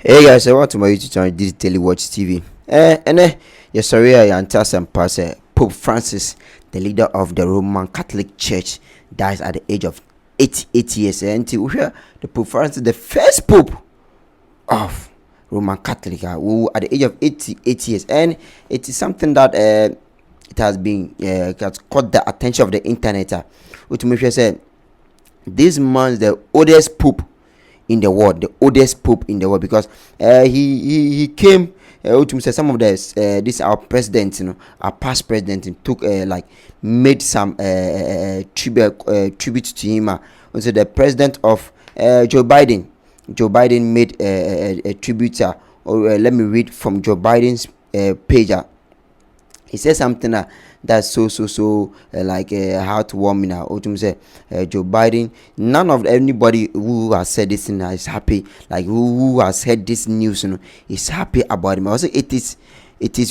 Hey guys, welcome to my YouTube channel, Digitally Watch TV. Yes, sorry, I am and Pastor Pope Francis, the leader of the Roman Catholic Church, dies at the age of 88 years. And we hear the Pope Francis, the first Pope of Roman Catholic, who at the age of 88 years, and it is something that it has been it has caught the attention of the internet. Which makes sure say this man is the oldest Pope in the world, the oldest pope in the world, because he came to say some of the this our president, our past president, took made some tribute to him. Also the president of Joe Biden made a tribute, or let me read from Joe Biden's page. He said something that's so heartwarming. Otum say Joe Biden, none of anybody who has said this thing is happy, like who has heard this news, is happy about him. Also, it is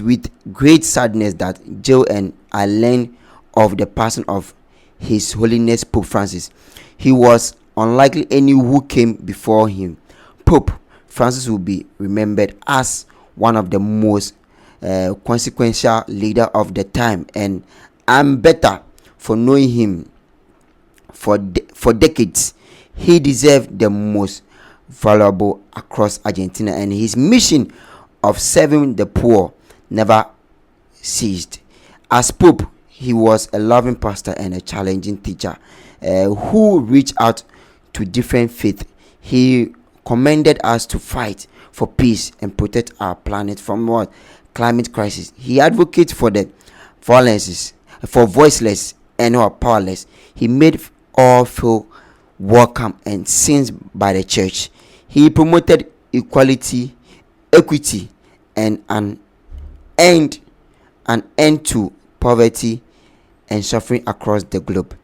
with great sadness that Joe and I learned of the person of His Holiness Pope Francis. He was unlikely any who came before him. Pope Francis will be remembered as one of the most consequential leader of the time, and I'm better for knowing him for decades. He deserved the most valuable across Argentina, and his mission of serving the poor never ceased. As Pope, he was a loving pastor and a challenging teacher who reached out to different faiths. He commended us to fight for peace and protect our planet from what? Climate crisis. He advocates for the violences, for voiceless and or powerless. He made all feel welcome and seen by the church. He promoted equality, equity, and an end to poverty and suffering across the globe.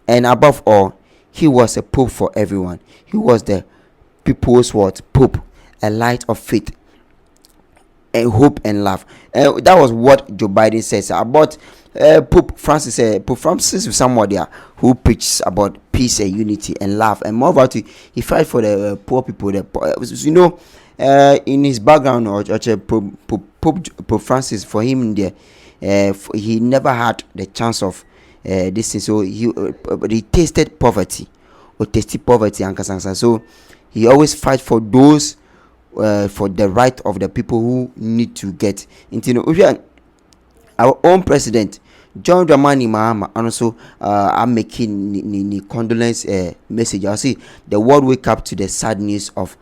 And above all, he was a pope for everyone. He was the people's pope, a light of faith, and hope and love. That was what Joe Biden says about Pope Francis. Pope Francis is somebody who preaches about peace and unity and love, and more about it, he fight for the poor people. In his background, or Pope Francis, for him there, he never had the chance of this thing. So he tasted poverty, and so he always fight for those. For the right of the people who need to get into, our own president John Dramani Mahama, and also I'm making the condolence message. I see the world wake up to the sad news of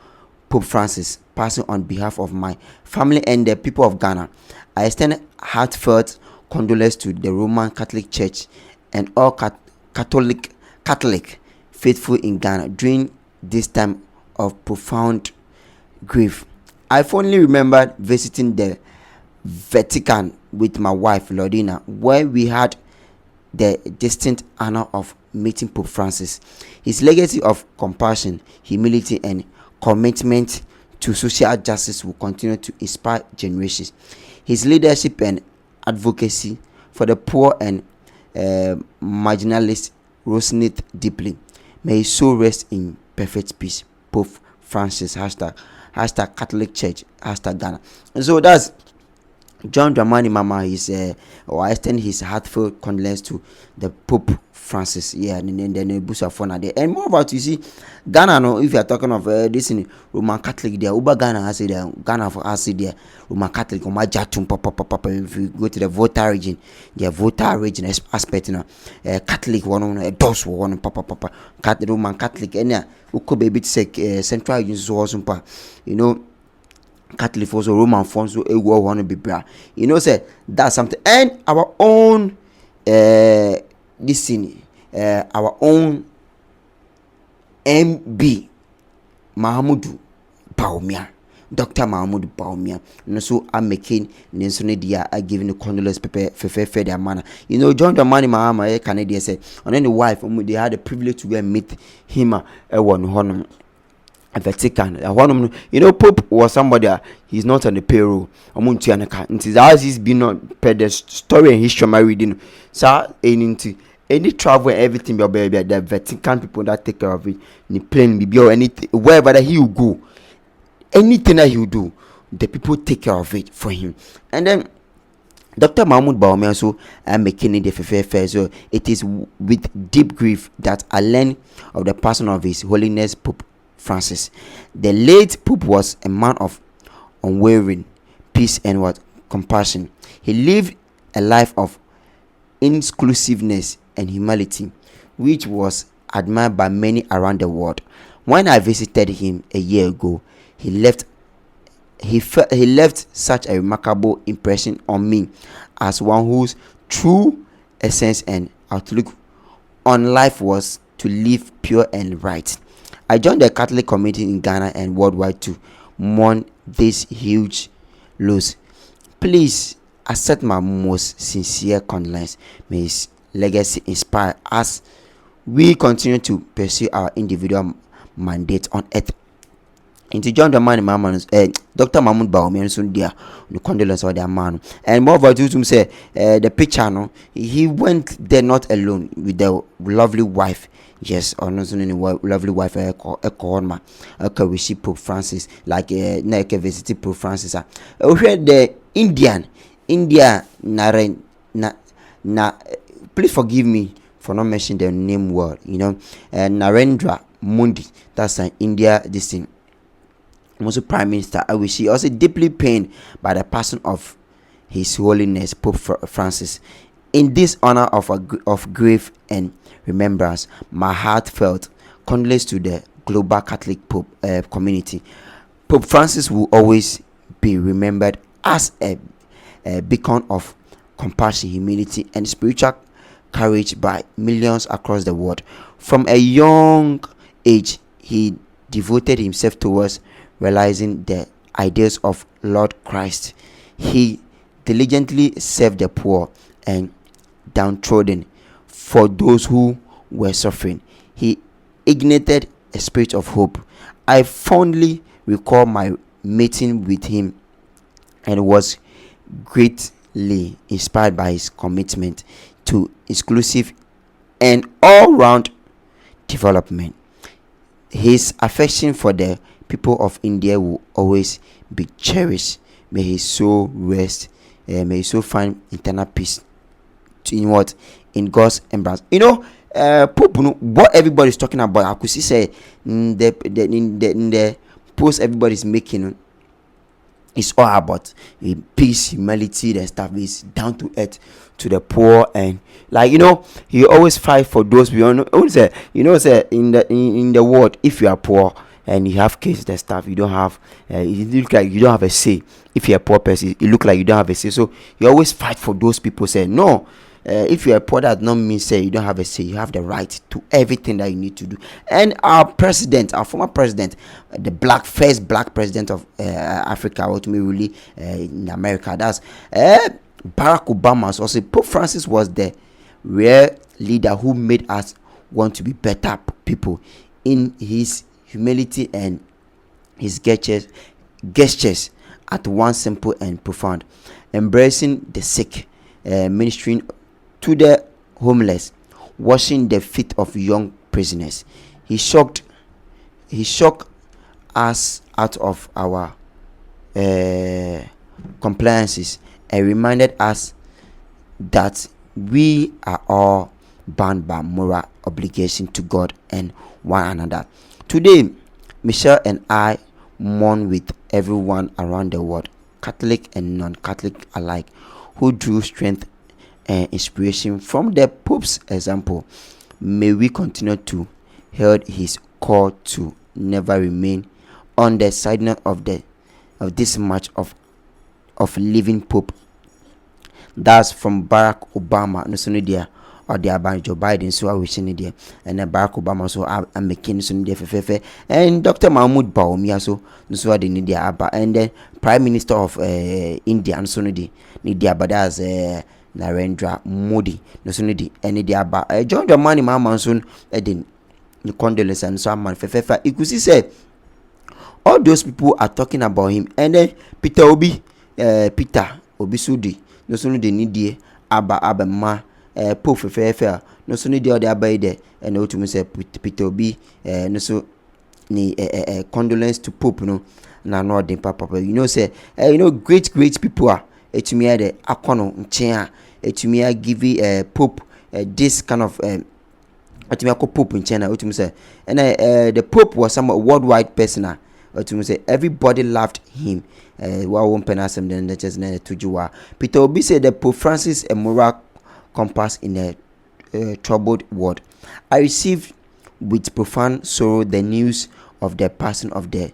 Pope Francis passing. On behalf of my family and the people of Ghana, I extend heartfelt condolence to the Roman Catholic Church and all Catholic faithful in Ghana during this time of profound grief. I fondly remember visiting the Vatican with my wife Lorena, where we had the distinct honor of meeting Pope Francis. His legacy of compassion, humility, and commitment to social justice will continue to inspire generations. His leadership and advocacy for the poor and marginalized resonate deeply. May his soul rest in perfect peace. Pope Francis, hashtag Catholic Church, hashtag Ghana. And so that's John Dramani Mama. I extend his heartfelt condolence to the Pope Francis. Yeah, and then Busa Fona there. And more about, you see, Ghana, no, if you are talking of this in Roman Catholic there, Uba Ghana has it there, Ghana for us there, Roman Catholic, papa. If you go to the voter region aspect, Catholic one, those one, papa, Roman Catholic, and yeah, Uko baby to Central region so also, Catholic also Roman forms so want to be bra. Say that's something. And our own this thing, our own MB Mahamudu Bawumia, Dr. Mahamudu Bawumia. So I'm making I giving the condolence for their manner. John Dramani Mahama, Canadian said, and then the wife, they had the privilege to go and meet him at one Vatican. Pope was somebody, he's not on the payroll. As he's been on per the story and history of my reading. So any travel and everything, the Vatican people that take care of it, the plane, or anything, wherever that he will go, anything that he will do, the people take care of it for him. And then Dr. Mahmoud Bawumia also making it the so it is with deep grief that I learned of the person of His Holiness Pope Francis. The late Pope was a man of unwavering peace and what compassion. He lived a life of inclusiveness and humility, which was admired by many around the world. When I visited him a year ago, he left such a remarkable impression on me as one whose true essence and outlook on life was to live pure and right. I joined the Catholic community in Ghana and worldwide to mourn this huge loss. Please accept my most sincere condolence. May his legacy inspire us we continue to pursue our individual mandate on earth. Into John the man Dr. Mahmoud Bawumia so there the condolence of their man. And moreover to say the picture no he went there not alone with the lovely wife. Yes, or not only lovely wife we see Pope Francis like visit Pope Francis. We the India please forgive me for not mentioning the name word, Narendra Modi, that's an India this thing. Also Prime Minister, I wish he also deeply pained by the passing of His Holiness Pope Francis. In this honor of grief and remembrance, my heartfelt condolences to the global Catholic Pope community. Pope Francis will always be remembered as a beacon of compassion, humility, and spiritual courage by millions across the world. From a young age, he devoted himself towards realizing the ideals of Lord Christ. He diligently served the poor and downtrodden, for those who were suffering. He ignited a spirit of hope. I fondly recall my meeting with him and was greatly inspired by his commitment to inclusive and all-round development. His affection for the people of India will always be cherished. May his soul rest. May his soul find eternal peace in God's embrace. Pope, what everybody's talking about, I could see say in the post everybody's making, it's all about peace, humility, and stuff. Is down to earth to the poor, and he always fight for those beyond. Say in the world, if you are poor and you have kids and stuff, you don't have it look like you don't have a say. If you're a poor person, it look like you don't have a say. So you always fight for those people. Say no. If you're a poor, that not mean say you don't have a say. You have the right to everything that you need to do. And our former president, the first black president of Africa, ultimately in America, that's Barack Obama. So also Pope Francis was the rare leader who made us want to be better people in his humility and his gestures at once simple and profound, embracing the sick, ministering to the homeless, washing the feet of young prisoners. He shocked us out of our compliances and reminded us that we are all bound by moral obligation to God and one another. Today, Michelle and I mourn with everyone around the world, Catholic and non-Catholic alike, who drew strength and inspiration from the Pope's example. May we continue to heed his call to never remain on the sideline of this march of living Pope. That's from Barack Obama. No sooner there or there by Joe Biden. So I wish in there, and then Barack Obama. So I'm making soon there and Dr. Mahmoud Bawumia. So no so they need there, and then Prime Minister of India. And so need there, but that's Narendra Modi. No so need any there, but John the man Mahama soon then the Condolences and so man you could see say all those people are talking about him, and then Peter Obi Sudi. No sooner they need the Abba ma Pope no sooner the other by there, and no to me say Peter Obi no so condolence to Pope no na no den papa. Say great people are etumi the akono nchen etumi give Pope this kind of etumi Pope nchen na etumi say and the Pope was some worldwide person to say everybody loved him. Won penasem then just tujuwa. Peter Obi said the Pope Francis a moral compass in a troubled world. I received with profound sorrow the news of the passing of the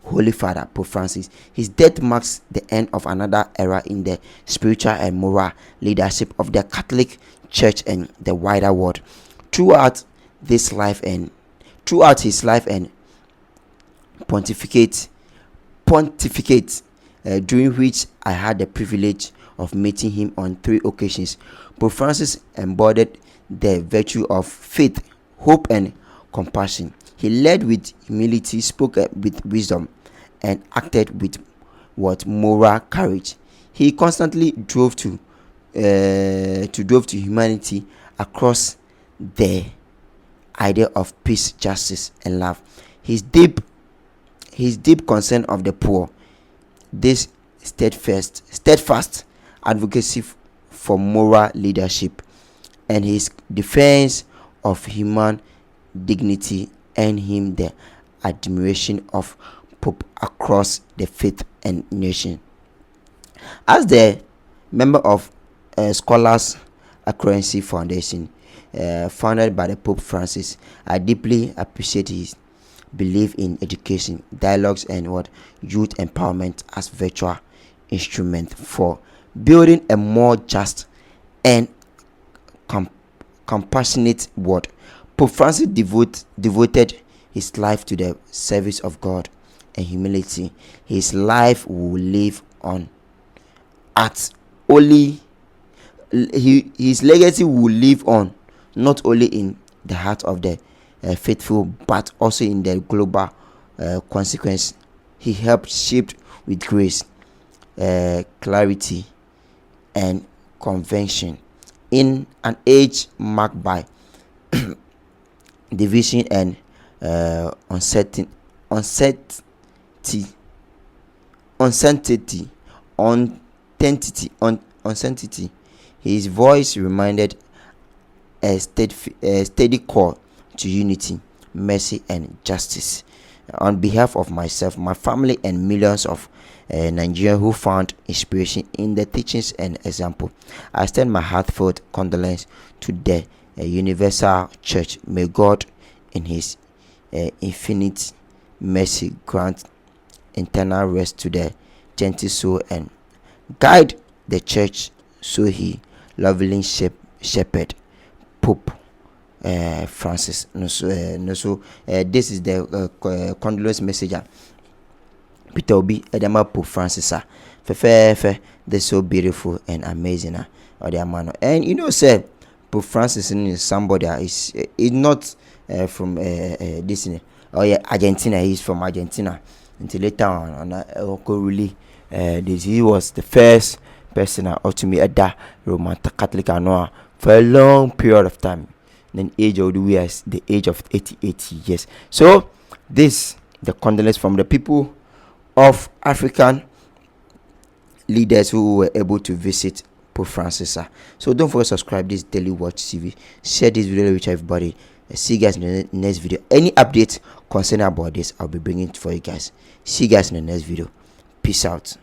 Holy Father Pope Francis. His death marks the end of another era in the spiritual and moral leadership of the Catholic Church and the wider world. Throughout his life and pontificate, during which I had the privilege of meeting him on 3 occasions, Pope Francis embodied the virtue of faith, hope, and compassion. He led with humility, spoke with wisdom, and acted with moral courage. He constantly drove to humanity across the idea of peace, justice, and love. His deep concern of the poor, this steadfast advocacy for moral leadership, and his defense of human dignity earned him the admiration of Pope across the faith and nation. As the member of Scholars Accuracy Foundation, founded by the Pope Francis, I deeply appreciate his belief in education, dialogues, and youth empowerment as virtual instrument for building a more just and compassionate world. Pope Francis devoted his life to the service of God and humility. His life will live on his legacy will live on not only in the heart of the faithful, but also in the global consequence. He helped shape with grace, clarity, and conviction in an age marked by division and uncertainty. His voice reminded a steady call to unity, mercy, and justice. On behalf of myself, my family, and millions of Nigerians who found inspiration in the teachings and example, I extend my heartfelt condolence to the Universal Church. May God, in His infinite mercy, grant eternal rest to the gentle soul and guide the church so He lovingly shepherd Pope Francis. This is the condolence message. Peter Obi Edema Pope Francis. They're so beautiful and amazing. And say Pope Francis is somebody is not from this. Argentina. He's from Argentina. Until later on, he was the first person to me at that Roman Catholic for a long period of time. Then age of the age of 88 years. So this the condolence from the people of African leaders who were able to visit Pope Francis. So don't forget to subscribe this Daily Watch TV. Share this video with everybody. See you guys in the next video. Any updates concerning about this, I'll be bringing it for you guys. See you guys in the next video. Peace out.